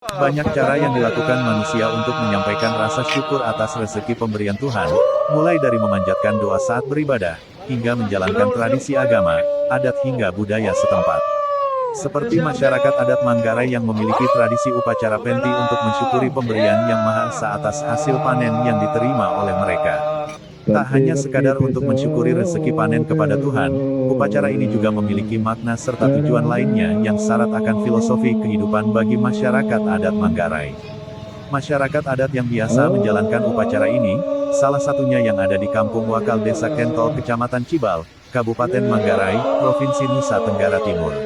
Banyak cara yang dilakukan manusia untuk menyampaikan rasa syukur atas rezeki pemberian Tuhan, mulai dari memanjatkan doa saat beribadah, hingga menjalankan tradisi agama, adat hingga budaya setempat. Seperti masyarakat adat Manggarai yang memiliki tradisi upacara penti untuk mensyukuri pemberian Yang Maha Esa atas hasil panen yang diterima oleh mereka. Tak hanya sekadar untuk mensyukuri rezeki panen kepada Tuhan, upacara ini juga memiliki makna serta tujuan lainnya yang syarat akan filosofi kehidupan bagi masyarakat adat Manggarai. Masyarakat adat yang biasa menjalankan upacara ini, salah satunya yang ada di Kampung Wakal Desa Kentol Kecamatan Cibal, Kabupaten Manggarai, Provinsi Nusa Tenggara Timur.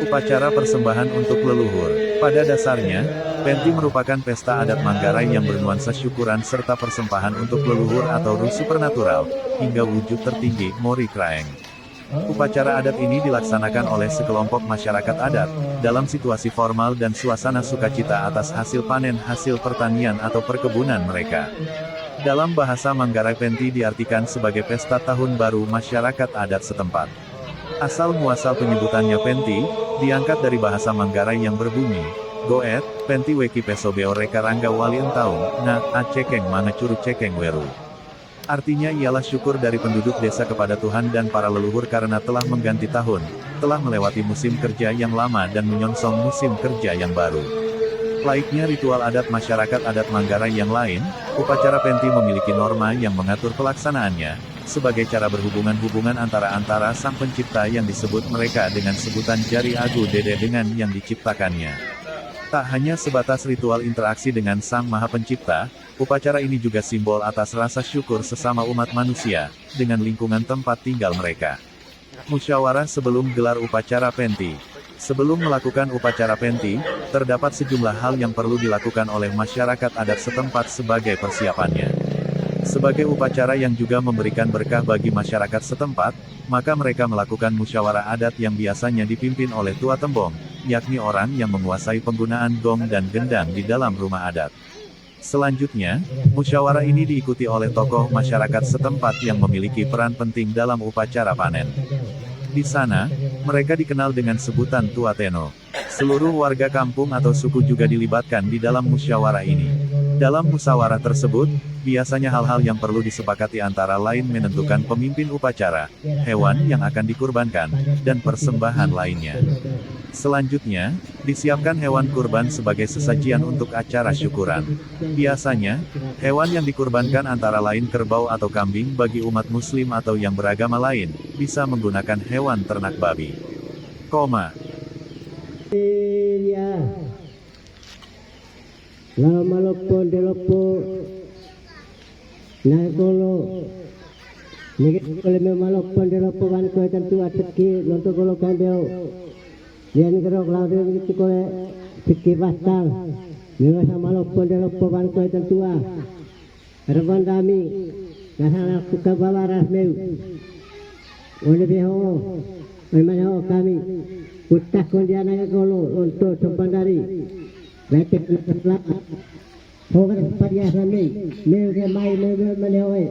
Upacara persembahan untuk leluhur. Pada dasarnya, penti merupakan pesta adat Manggarai yang bernuansa syukuran serta persembahan untuk leluhur atau ruh supernatural, hingga wujud tertinggi, Mori Kraeng. Upacara adat ini dilaksanakan oleh sekelompok masyarakat adat, dalam situasi formal dan suasana sukacita atas hasil panen hasil pertanian atau perkebunan mereka. Dalam bahasa Manggarai penti diartikan sebagai pesta tahun baru masyarakat adat setempat. Asal-muasal penyebutannya penti, diangkat dari bahasa Manggarai yang berbunyi, Goet, penti weki peso beo reka rangga wali entaung, na, acekeng manga curug cekeng weru. Artinya ialah syukur dari penduduk desa kepada Tuhan dan para leluhur karena telah mengganti tahun, telah melewati musim kerja yang lama dan menyongsong musim kerja yang baru. Laiknya ritual adat masyarakat adat Manggarai yang lain, upacara penti memiliki norma yang mengatur pelaksanaannya, sebagai cara berhubungan-hubungan antara sang pencipta yang disebut mereka dengan sebutan jari agu dede dengan yang diciptakannya. Tak hanya sebatas ritual interaksi dengan Sang Maha Pencipta, upacara ini juga simbol atas rasa syukur sesama umat manusia, dengan lingkungan tempat tinggal mereka. Musyawarah sebelum gelar upacara penti. Sebelum melakukan upacara penti, terdapat sejumlah hal yang perlu dilakukan oleh masyarakat adat setempat sebagai persiapannya. Sebagai upacara yang juga memberikan berkah bagi masyarakat setempat, maka mereka melakukan musyawarah adat yang biasanya dipimpin oleh tua tembong, yakni orang yang menguasai penggunaan gong dan gendang di dalam rumah adat. Selanjutnya, musyawarah ini diikuti oleh tokoh masyarakat setempat yang memiliki peran penting dalam upacara panen. Di sana, mereka dikenal dengan sebutan Tua Teno. Seluruh warga kampung atau suku juga dilibatkan di dalam musyawarah ini. Dalam musyawarah tersebut, biasanya hal-hal yang perlu disepakati antara lain menentukan pemimpin upacara, hewan yang akan dikurbankan, dan persembahan lainnya. Selanjutnya, disiapkan hewan kurban sebagai sesajian untuk acara syukuran. Biasanya, hewan yang dikurbankan antara lain kerbau atau kambing bagi umat muslim atau yang beragama lain, bisa menggunakan hewan ternak babi. Lama lopo delopo nagolo niki kole me malopo delopo kan ko tentu ateki nonto golo kandeo yen kero klaude niki kole siki pasal nira sama lopo delopo kan ko tentu a reban dami nasana suka bawaras meu ole beho memang kami utak kondiana golo untuk sembandari Batik setelah Hogan pariasan ni Meu dia mai meu menewai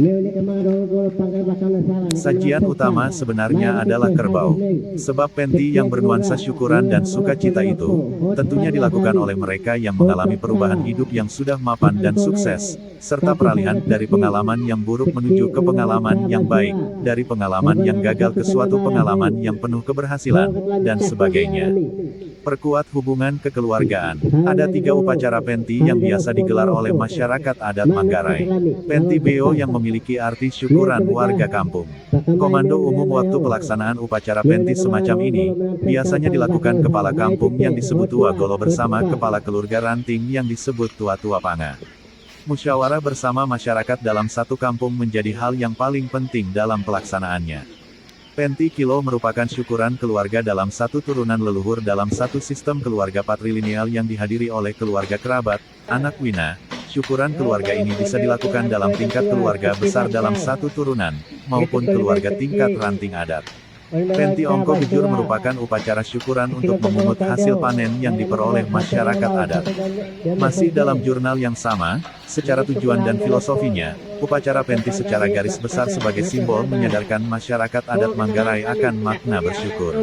Meu ni kemang dolo pangkal basang salah. Sajian utama sebenarnya adalah kerbau. Sebab penti yang bernuansa syukuran dan sukacita itu, tentunya dilakukan oleh mereka yang mengalami perubahan hidup yang sudah mapan dan sukses, serta peralihan dari pengalaman yang buruk menuju ke pengalaman yang baik, dari pengalaman yang gagal ke suatu pengalaman yang penuh keberhasilan, dan sebagainya. Perkuat hubungan kekeluargaan. Ada 3 upacara penti yang biasa digelar oleh masyarakat adat Manggarai. Penti beo yang memiliki arti syukuran warga kampung. Komando umum waktu pelaksanaan upacara penti semacam ini, biasanya dilakukan kepala kampung yang disebut Tua Golo bersama kepala keluarga ranting yang disebut Tua-Tua Panga. Musyawarah bersama masyarakat dalam satu kampung menjadi hal yang paling penting dalam pelaksanaannya. Penti kilo merupakan syukuran keluarga dalam satu turunan leluhur dalam satu sistem keluarga patrilineal yang dihadiri oleh keluarga kerabat, anak wina. Syukuran keluarga ini bisa dilakukan dalam tingkat keluarga besar dalam satu turunan, maupun keluarga tingkat ranting adat. Penti Ongko Bejur merupakan upacara syukuran untuk memungut hasil panen yang diperoleh masyarakat adat. Masih dalam jurnal yang sama, secara tujuan dan filosofinya, upacara penti secara garis besar sebagai simbol menyadarkan masyarakat adat Manggarai akan makna bersyukur.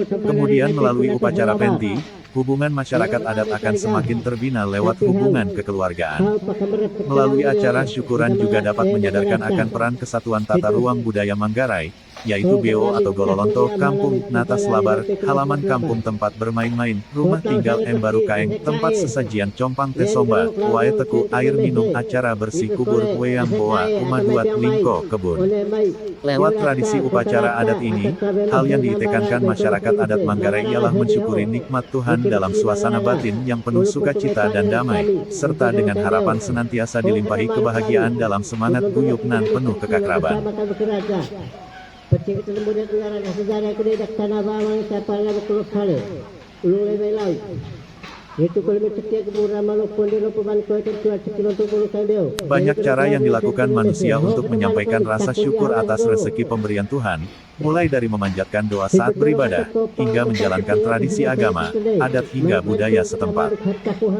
Kemudian melalui upacara penti, hubungan masyarakat adat akan semakin terbina lewat hubungan kekeluargaan. Melalui acara syukuran juga dapat menyadarkan akan peran kesatuan tata ruang budaya Manggarai, yaitu BO atau Gololonto, kampung, Natas Labar, halaman kampung tempat bermain-main, rumah tinggal Baru Kaeng, tempat sesajian compang tesomba, wae teku, air minum, acara bersih kubur, weyang boa, umaduat, lingko, kebun. Lewat tradisi upacara adat ini, hal yang ditekankan masyarakat adat Manggarai ialah mensyukuri nikmat Tuhan dalam suasana batin yang penuh sukacita dan damai, serta dengan harapan senantiasa dilimpahi kebahagiaan dalam semangat guyup nan penuh kekakraban. Banyak cara yang dilakukan manusia untuk menyampaikan rasa syukur atas rezeki pemberian Tuhan, mulai dari memanjatkan doa saat beribadah, hingga menjalankan tradisi agama, adat hingga budaya setempat.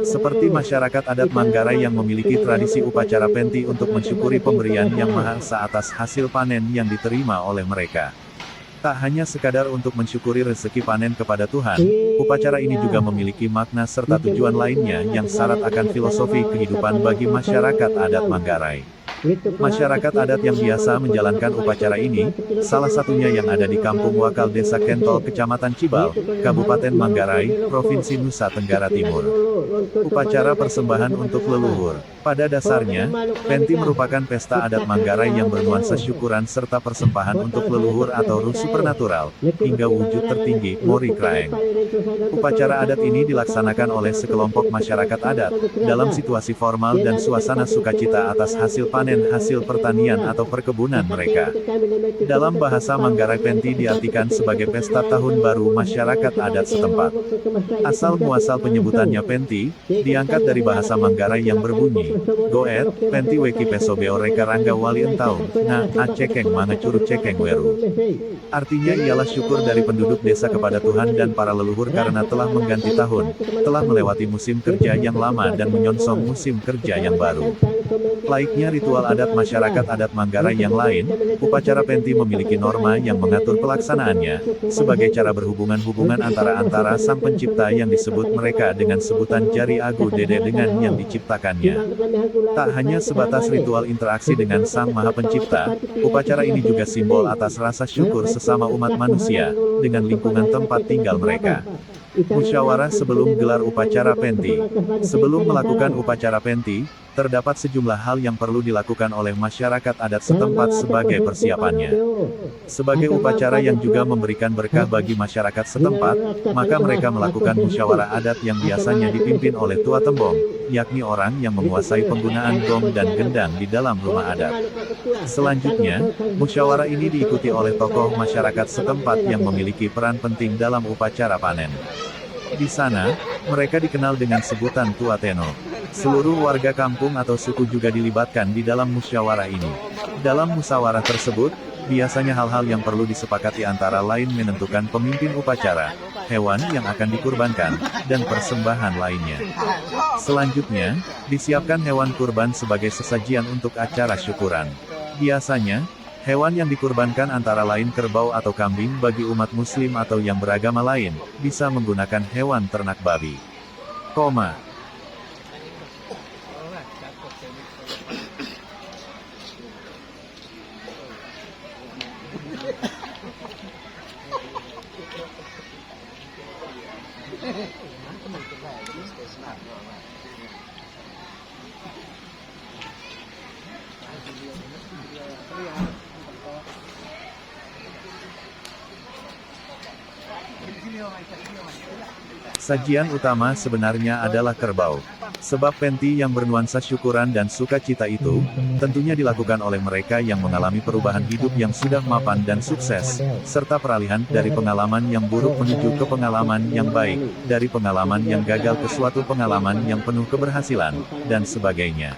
Seperti masyarakat adat Manggarai yang memiliki tradisi upacara penti untuk mensyukuri pemberian Yang Maha Esa atas hasil panen yang diterima oleh mereka. Tak hanya sekadar untuk mensyukuri rezeki panen kepada Tuhan, upacara ini juga memiliki makna serta tujuan lainnya yang syarat akan filosofi kehidupan bagi masyarakat adat Manggarai. Masyarakat adat yang biasa menjalankan upacara ini, salah satunya yang ada di Kampung Wakal Desa Kentol Kecamatan Cibal, Kabupaten Manggarai, Provinsi Nusa Tenggara Timur. Upacara persembahan untuk leluhur. Pada dasarnya, penti merupakan pesta adat Manggarai yang bernuansa syukuran serta persembahan untuk leluhur atau ruh supernatural, hingga wujud tertinggi, Mori Kraeng. Upacara adat ini dilaksanakan oleh sekelompok masyarakat adat, dalam situasi formal dan suasana sukacita atas hasil panen hasil pertanian atau perkebunan mereka. Dalam bahasa Manggarai, penti diartikan sebagai pesta tahun baru masyarakat adat setempat. Asal muasal penyebutannya penti, diangkat dari bahasa Manggarai yang berbunyi, Goet, penti weki peso beo reka rangga wali entaun, na, acekeng manga curut cekeng weru. Artinya ialah syukur dari penduduk desa kepada Tuhan dan para leluhur karena telah mengganti tahun, telah melewati musim kerja yang lama dan menyongsong musim kerja yang baru. Laiknya ritual adat masyarakat adat Manggarai yang lain, upacara penti memiliki norma yang mengatur pelaksanaannya, sebagai cara berhubungan antara sang pencipta yang disebut mereka dengan sebutan jari agu dede dengan yang diciptakannya. Tak hanya sebatas ritual interaksi dengan Sang Maha Pencipta, upacara ini juga simbol atas rasa syukur sesama umat manusia, dengan lingkungan tempat tinggal mereka. Musyawarah sebelum gelar upacara penti. Sebelum melakukan upacara penti, terdapat sejumlah hal yang perlu dilakukan oleh masyarakat adat setempat sebagai persiapannya. Sebagai upacara yang juga memberikan berkah bagi masyarakat setempat, maka mereka melakukan musyawarah adat yang biasanya dipimpin oleh tua tembong, yakni orang yang menguasai penggunaan gong dan gendang di dalam rumah adat. Selanjutnya, musyawarah ini diikuti oleh tokoh masyarakat setempat yang memiliki peran penting dalam upacara panen. Di sana, mereka dikenal dengan sebutan Tua Teno. Seluruh warga kampung atau suku juga dilibatkan di dalam musyawarah ini. Dalam musyawarah tersebut, biasanya hal-hal yang perlu disepakati antara lain menentukan pemimpin upacara, hewan yang akan dikurbankan, dan persembahan lainnya. Selanjutnya, disiapkan hewan kurban sebagai sesajian untuk acara syukuran. Biasanya, hewan yang dikurbankan antara lain kerbau atau kambing bagi umat muslim atau yang beragama lain, bisa menggunakan hewan ternak babi. Sajian utama sebenarnya adalah kerbau. Sebab penti yang bernuansa syukuran dan sukacita itu, tentunya dilakukan oleh mereka yang mengalami perubahan hidup yang sudah mapan dan sukses, serta peralihan dari pengalaman yang buruk menuju ke pengalaman yang baik, dari pengalaman yang gagal ke suatu pengalaman yang penuh keberhasilan, dan sebagainya.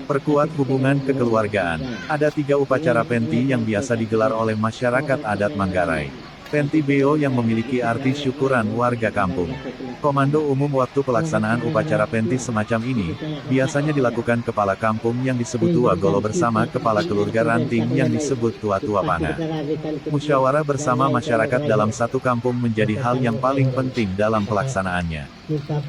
Perkuat hubungan kekeluargaan. Ada 3 upacara penti yang biasa digelar oleh masyarakat adat Manggarai. Penti Beo yang memiliki arti syukuran warga kampung. Komando umum waktu pelaksanaan upacara penti semacam ini, biasanya dilakukan kepala kampung yang disebut Tua Golo bersama kepala keluarga ranting yang disebut Tua-Tua Panga. Musyawarah bersama masyarakat dalam satu kampung menjadi hal yang paling penting dalam pelaksanaannya.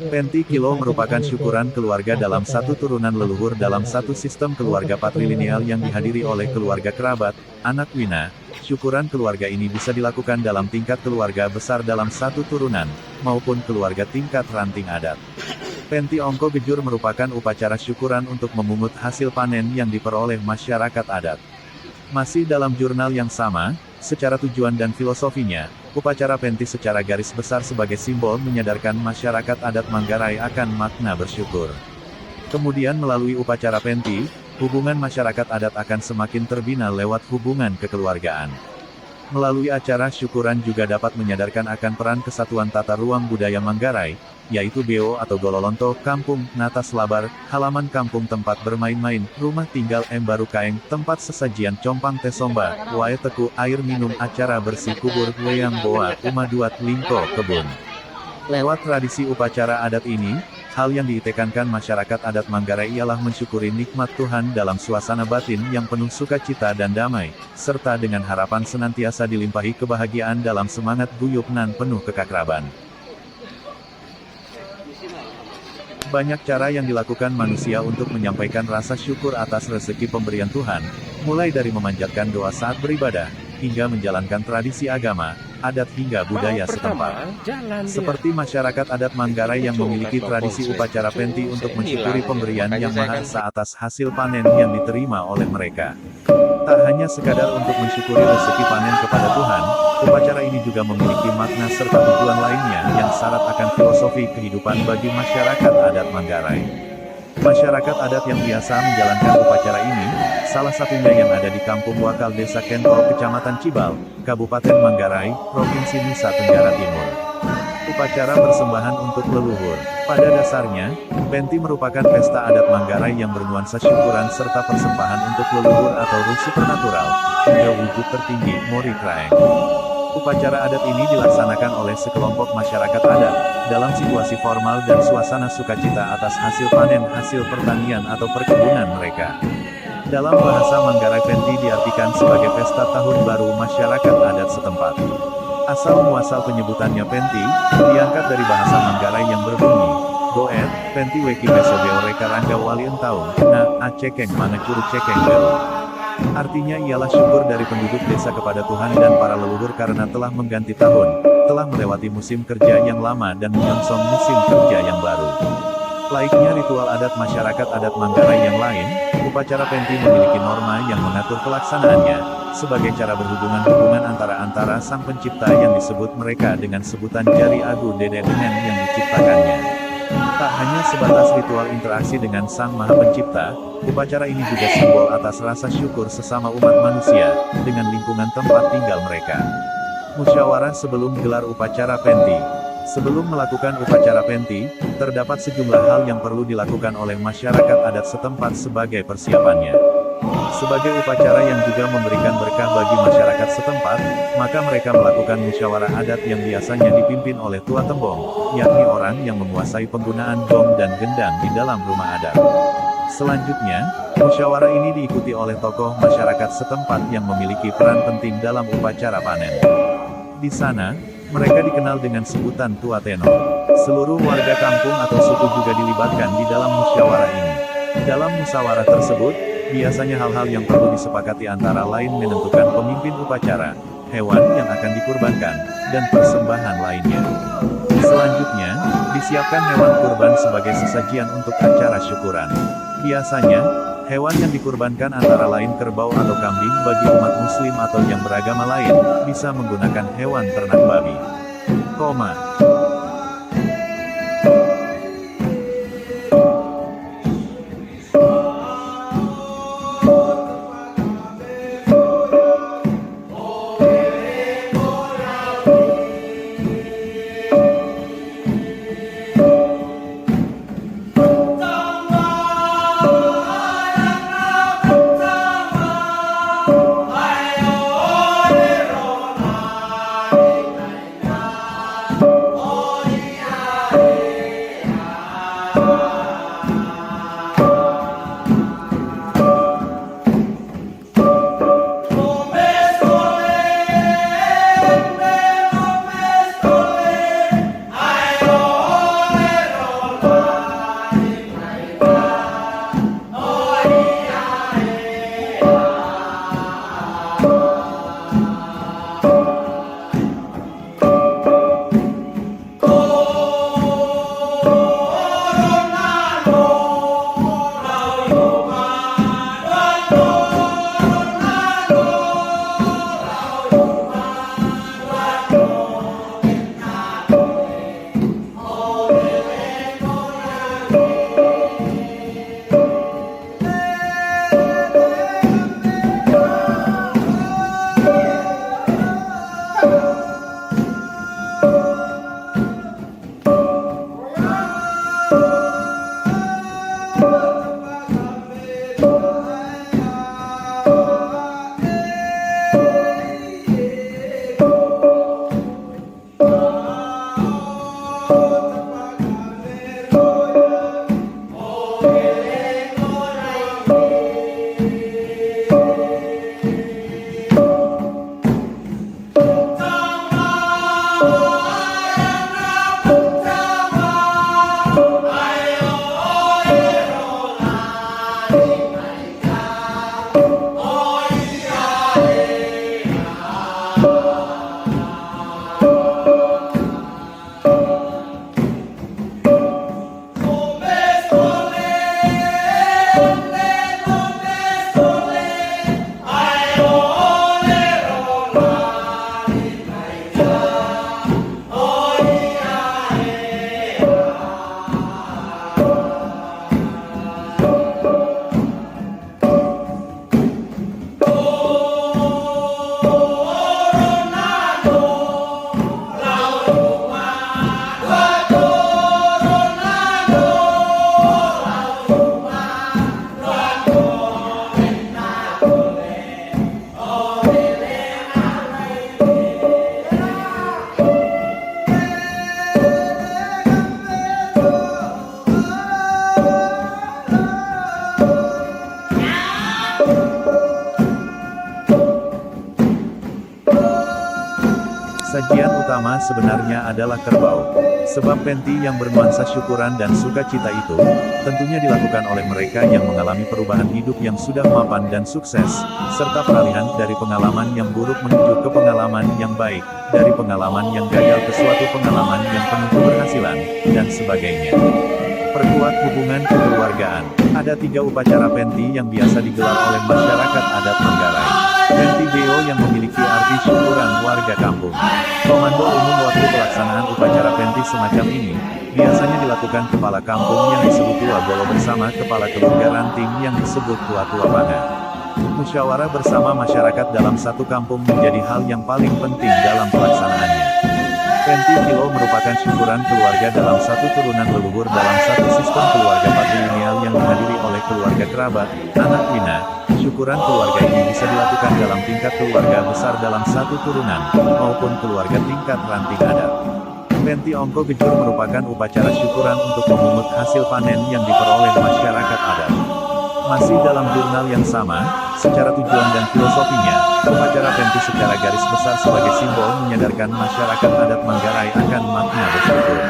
Penti Kilo merupakan syukuran keluarga dalam satu turunan leluhur dalam satu sistem keluarga patrilineal yang dihadiri oleh keluarga kerabat, anak wina. Syukuran keluarga ini bisa dilakukan dalam tingkat keluarga besar dalam satu turunan, maupun keluarga tingkat ranting adat. Penti Ongko Gejur merupakan upacara syukuran untuk memungut hasil panen yang diperoleh masyarakat adat. Masih dalam jurnal yang sama, secara tujuan dan filosofinya, upacara penti secara garis besar sebagai simbol menyadarkan masyarakat adat Manggarai akan makna bersyukur. Kemudian melalui upacara penti, hubungan masyarakat adat akan semakin terbina lewat hubungan kekeluargaan. Melalui acara syukuran juga dapat menyadarkan akan peran kesatuan tata ruang budaya Manggarai, yaitu Beo atau Gololonto, kampung, Natas Labar, halaman kampung tempat bermain-main, rumah tinggal Baru Kaeng, tempat sesajian compang tesomba, wae teku, air minum, acara bersih kubur, weyang boa, umaduat, lingko, kebun. Lewat tradisi upacara adat ini, hal yang ditekankan masyarakat adat Manggarai ialah mensyukuri nikmat Tuhan dalam suasana batin yang penuh sukacita dan damai, serta dengan harapan senantiasa dilimpahi kebahagiaan dalam semangat guyup nan penuh kekakraban. Banyak cara yang dilakukan manusia untuk menyampaikan rasa syukur atas rezeki pemberian Tuhan, mulai dari memanjatkan doa saat beribadah, hingga menjalankan tradisi agama, adat hingga budaya setempat. Seperti masyarakat adat Manggarai yang memiliki tradisi upacara penti untuk mensyukuri pemberian yang Maha Esa atas hasil panen yang diterima oleh mereka. Tak hanya sekadar untuk mensyukuri rezeki panen kepada Tuhan, upacara ini juga memiliki makna serta tujuan lainnya yang syarat akan filosofi kehidupan bagi masyarakat adat Manggarai. Masyarakat adat yang biasa menjalankan upacara ini, salah satunya yang ada di Kampung Wakal Desa Kentol Kecamatan Cibal, Kabupaten Manggarai, Provinsi Nusa Tenggara Timur. Upacara persembahan untuk leluhur. Pada dasarnya, penti merupakan pesta adat Manggarai yang bernuansa syukuran serta persembahan untuk leluhur atau ruh supernatural, hingga wujud tertinggi, Mori Kraeng. Upacara adat ini dilaksanakan oleh sekelompok masyarakat adat, dalam situasi formal dan suasana sukacita atas hasil panen hasil pertanian atau perkebunan mereka. Dalam bahasa Manggarai penti diartikan sebagai pesta tahun baru masyarakat adat setempat. Asal-muasal penyebutannya penti, diangkat dari bahasa Manggarai yang berbunyi, Goet, penti weki beso beoreka rangga wali entaung, na, acekeng mana curug cekeng beru. Artinya ialah syukur dari penduduk desa kepada Tuhan dan para leluhur karena telah mengganti tahun, telah melewati musim kerja yang lama dan menyongsong musim kerja yang baru. Laiknya ritual adat masyarakat adat Manggarai yang lain, upacara penti memiliki norma yang mengatur pelaksanaannya, sebagai cara berhubungan antara Sang Pencipta yang disebut mereka dengan sebutan Jari Agu Dedenen yang diciptakannya. Tak hanya sebatas ritual interaksi dengan Sang Maha Pencipta, upacara ini juga simbol atas rasa syukur sesama umat manusia, dengan lingkungan tempat tinggal mereka. Musyawarah sebelum gelar upacara penti. Sebelum melakukan upacara penti, terdapat sejumlah hal yang perlu dilakukan oleh masyarakat adat setempat sebagai persiapannya. Sebagai upacara yang juga memberikan berkah bagi masyarakat setempat, maka mereka melakukan musyawarah adat yang biasanya dipimpin oleh tua tembong, yakni orang yang menguasai penggunaan gong dan gendang di dalam rumah adat. Selanjutnya, musyawarah ini diikuti oleh tokoh masyarakat setempat yang memiliki peran penting dalam upacara panen. Di sana, mereka dikenal dengan sebutan Tua Teno. Seluruh warga kampung atau suku juga dilibatkan di dalam musyawarah ini. Dalam musyawarah tersebut, biasanya hal-hal yang perlu disepakati antara lain menentukan pemimpin upacara, hewan yang akan dikurbankan, dan persembahan lainnya. Selanjutnya, disiapkan hewan kurban sebagai sesajian untuk acara syukuran. Biasanya, hewan yang dikurbankan antara lain kerbau atau kambing bagi umat muslim atau yang beragama lain, bisa menggunakan hewan ternak babi. utama sebenarnya adalah kerbau. Sebab penti yang bernuansa syukuran dan sukacita itu, tentunya dilakukan oleh mereka yang mengalami perubahan hidup yang sudah mapan dan sukses, serta peralihan dari pengalaman yang buruk menuju ke pengalaman yang baik, dari pengalaman yang gagal ke suatu pengalaman yang penuh keberhasilan, dan sebagainya. Perkuat hubungan kekeluargaan. Ada 3 upacara penti yang biasa digelar oleh masyarakat adat Manggarai. Penti Beo yang memiliki arti syukuran warga kampung. Komando umum waktu pelaksanaan upacara penti semacam ini, biasanya dilakukan kepala kampung yang disebut Tua Golo bersama kepala keluarga ranting yang disebut Tua-Tua Panga. Musyawarah bersama masyarakat dalam satu kampung menjadi hal yang paling penting dalam pelaksanaannya. Penti Kilo merupakan syukuran keluarga dalam satu turunan leluhur dalam satu sistem keluarga patrilineal yang dihadiri oleh keluarga kerabat, anak wina. Syukuran keluarga ini bisa dilakukan dalam tingkat keluarga besar dalam satu turunan, maupun keluarga tingkat ranting adat. Penti Ongko Gejur merupakan upacara syukuran untuk memungut hasil panen yang diperoleh masyarakat adat. Masih dalam jurnal yang sama, secara tujuan dan filosofinya, upacara penti secara garis besar sebagai simbol menyadarkan masyarakat adat Manggarai akan makna bersyukur.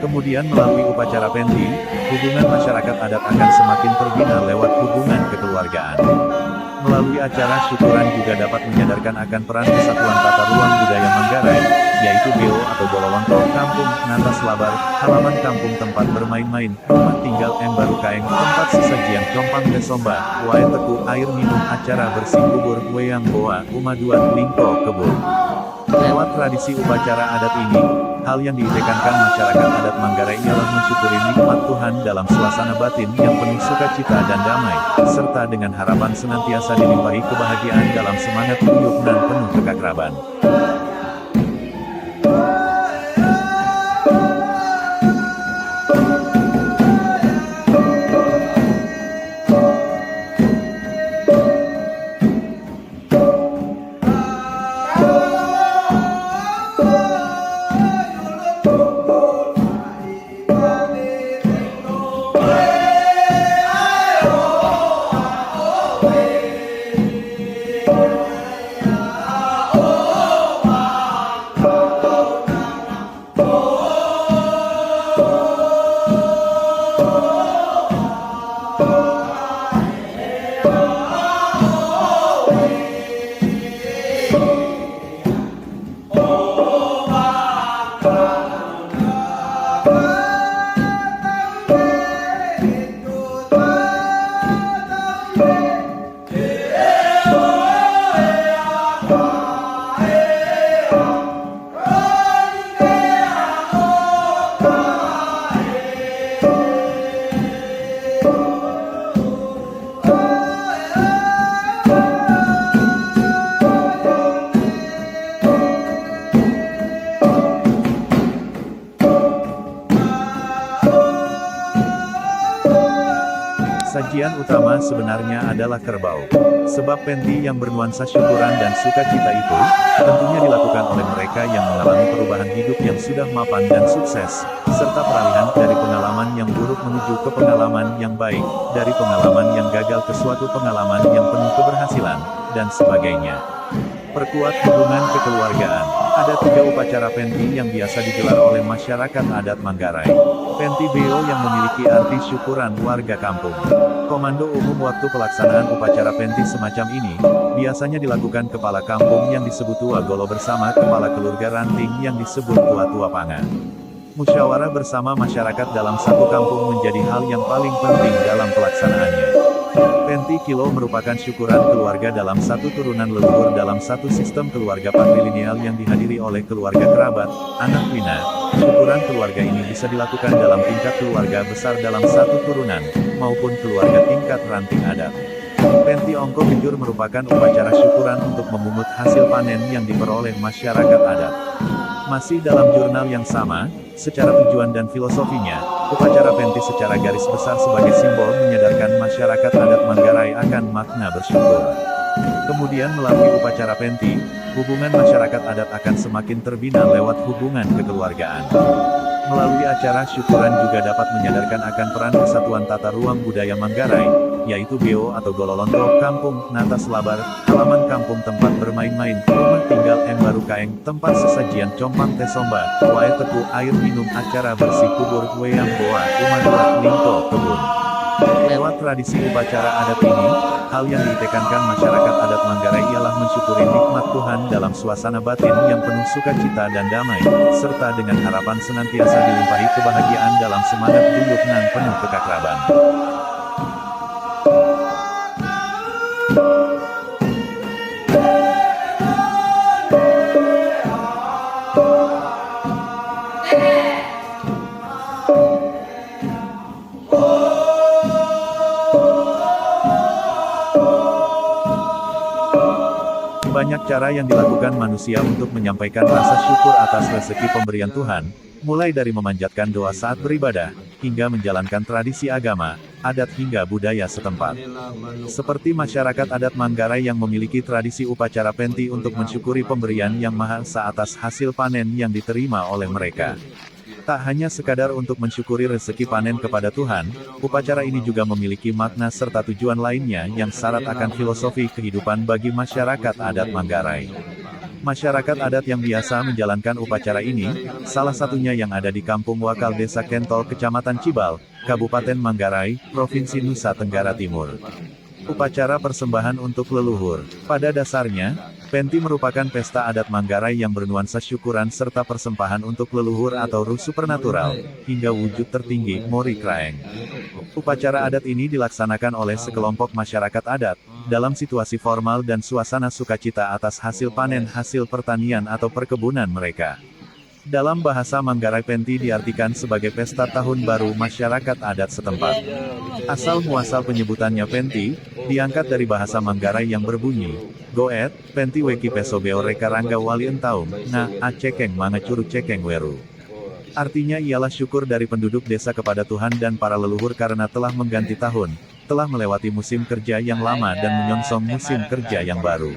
Kemudian melalui upacara penti, hubungan masyarakat adat akan semakin terbina lewat hubungan kekeluargaan. Melalui acara syukuran juga dapat menyadarkan akan peran kesatuan tata ruang budaya Manggarai, yaitu Beo atau Bolowongko, kampung, Natas Labar, halaman kampung tempat bermain-main, rumah tinggal Baru Kaeng, tempat sesajian Compang Desomba, Wae Teku, air minum, acara bersih kubur, Weyang Boa, Umaduan, Lingko, Kebun. Lewat tradisi upacara adat ini, hal yang diidekankan masyarakat adat Manggarai ialah mensyukuri nikmat Tuhan dalam suasana batin yang penuh sukacita dan damai, serta dengan harapan senantiasa dilimpahi kebahagiaan dalam semangat hidup dan penuh keakraban. Sajian utama sebenarnya adalah kerbau. Sebab penti yang bernuansa syukuran dan sukacita itu, tentunya dilakukan oleh mereka yang mengalami perubahan hidup yang sudah mapan dan sukses, serta peralihan dari pengalaman yang buruk menuju ke pengalaman yang baik, dari pengalaman yang gagal ke suatu pengalaman yang penuh keberhasilan, dan sebagainya. Perkuat hubungan kekeluargaan. Ada 3 upacara penti yang biasa digelar oleh masyarakat adat Manggarai. Penti Beo yang memiliki arti syukuran warga kampung. Komando umum waktu pelaksanaan upacara penti semacam ini, biasanya dilakukan kepala kampung yang disebut Tua Golo bersama kepala keluarga ranting yang disebut Tua-Tua Panga. Musyawarah bersama masyarakat dalam satu kampung menjadi hal yang paling penting dalam pelaksanaannya. Penti Kilo merupakan syukuran keluarga dalam satu turunan leluhur dalam satu sistem keluarga patrilineal yang dihadiri oleh keluarga kerabat, anak wina. Syukuran keluarga ini bisa dilakukan dalam tingkat keluarga besar dalam satu turunan, maupun keluarga tingkat ranting adat. Penti Ongko Gejur merupakan upacara syukuran untuk memungut hasil panen yang diperoleh masyarakat adat. Masih dalam jurnal yang sama, secara tujuan dan filosofinya, upacara penti secara garis besar sebagai simbol menyadarkan masyarakat adat Manggarai akan makna bersyukur. Kemudian melalui upacara penti, hubungan masyarakat adat akan semakin terbina lewat hubungan kekeluargaan. Melalui acara syukuran juga dapat menyadarkan akan peran kesatuan tata ruang budaya Manggarai, yaitu GO atau Gololonto, Kampung, Natas Labar, halaman kampung tempat bermain-main, rumah tinggal M Baru Kaeng, tempat sesajian compang tesomba, wae teku, air minum, acara bersih kubur, weyang boa, umat lingko, kebun. Lewat tradisi upacara adat ini, hal yang ditekankan masyarakat adat Manggarai ialah mensyukuri nikmat Tuhan dalam suasana batin yang penuh sukacita dan damai, serta dengan harapan senantiasa dilimpahi kebahagiaan dalam semangat guyup nan penuh kekakraban. Banyak cara yang dilakukan manusia untuk menyampaikan rasa syukur atas rezeki pemberian Tuhan, mulai dari memanjatkan doa saat beribadah, hingga menjalankan tradisi agama, adat hingga budaya setempat. Seperti masyarakat adat Manggarai yang memiliki tradisi upacara penti untuk mensyukuri pemberian Yang Maha Esa atas hasil panen yang diterima oleh mereka. Tak hanya sekadar untuk mensyukuri rezeki panen kepada Tuhan, upacara ini juga memiliki makna serta tujuan lainnya yang syarat akan filosofi kehidupan bagi masyarakat adat Manggarai. Masyarakat adat yang biasa menjalankan upacara ini, salah satunya yang ada di Kampung Wakal Desa Kentol Kecamatan Cibal, Kabupaten Manggarai, Provinsi Nusa Tenggara Timur. Upacara persembahan untuk leluhur. Pada dasarnya, penti merupakan pesta adat Manggarai yang bernuansa syukuran serta persembahan untuk leluhur atau ruh supernatural, hingga wujud tertinggi, Mori Kraeng. Upacara adat ini dilaksanakan oleh sekelompok masyarakat adat, dalam situasi formal dan suasana sukacita atas hasil panen hasil pertanian atau perkebunan mereka. Dalam bahasa Manggarai penti diartikan sebagai pesta tahun baru masyarakat adat setempat. Asal muasal penyebutannya penti, diangkat dari bahasa Manggarai yang berbunyi, Goet, penti weki pesobeo reka rangga wali entaum, na, a cekeng manga curu cekeng weru. Artinya ialah syukur dari penduduk desa kepada Tuhan dan para leluhur karena telah mengganti tahun, telah melewati musim kerja yang lama dan menyongsong musim kerja yang baru.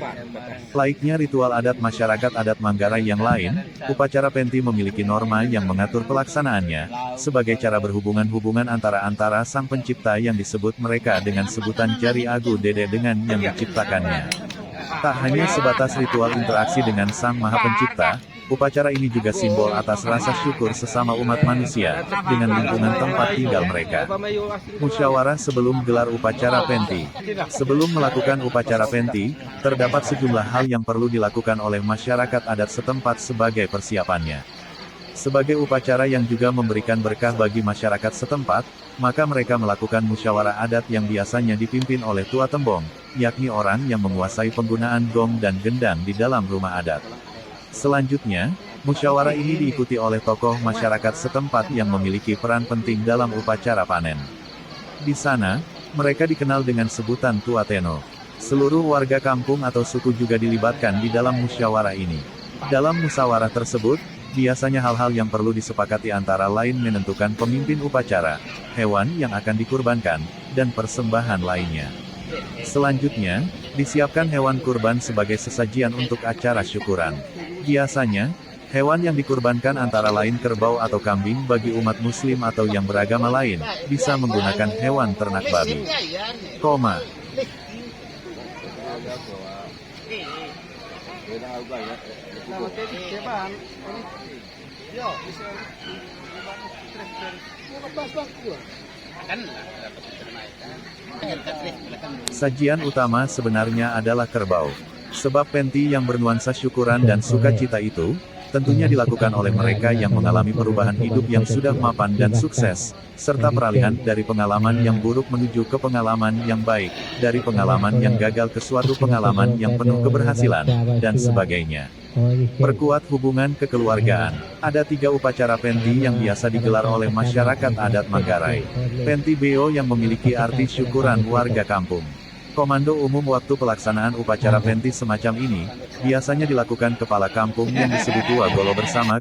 Laiknya ritual adat masyarakat adat Manggarai yang lain, upacara penti memiliki norma yang mengatur pelaksanaannya, sebagai cara berhubungan-hubungan antara sang pencipta yang disebut mereka dengan sebutan Jari Agu Dede dengan yang diciptakannya. Tak hanya sebatas ritual interaksi dengan Sang Maha Pencipta, upacara ini juga simbol atas rasa syukur sesama umat manusia, dengan lingkungan tempat tinggal mereka. Musyawarah sebelum gelar upacara penti. Sebelum melakukan upacara penti, terdapat sejumlah hal yang perlu dilakukan oleh masyarakat adat setempat sebagai persiapannya. Sebagai upacara yang juga memberikan berkah bagi masyarakat setempat, maka mereka melakukan musyawarah adat yang biasanya dipimpin oleh tua tembong, yakni orang yang menguasai penggunaan gong dan gendang di dalam rumah adat. Selanjutnya, musyawarah ini diikuti oleh tokoh masyarakat setempat yang memiliki peran penting dalam upacara panen. Di sana, mereka dikenal dengan sebutan Tua Teno. Seluruh warga kampung atau suku juga dilibatkan di dalam musyawarah ini. Dalam musyawarah tersebut, biasanya hal-hal yang perlu disepakati antara lain menentukan pemimpin upacara, hewan yang akan dikurbankan, dan persembahan lainnya. Selanjutnya, disiapkan hewan kurban sebagai sesajian untuk acara syukuran. Biasanya, hewan yang dikurbankan antara lain kerbau atau kambing bagi umat muslim atau yang beragama lain, bisa menggunakan hewan ternak babi. Sajian utama sebenarnya adalah kerbau. Sebab penti yang bernuansa syukuran dan sukacita itu, tentunya dilakukan oleh mereka yang mengalami perubahan hidup yang sudah mapan dan sukses, serta peralihan dari pengalaman yang buruk menuju ke pengalaman yang baik, dari pengalaman yang gagal ke suatu pengalaman yang penuh keberhasilan, dan sebagainya. Perkuat hubungan kekeluargaan. Ada 3 upacara penti yang biasa digelar oleh masyarakat adat Manggarai. Penti Beo yang memiliki arti syukuran warga kampung. Komando umum waktu pelaksanaan upacara penti semacam ini, biasanya dilakukan kepala kampung yang disebut Tua Golo bersama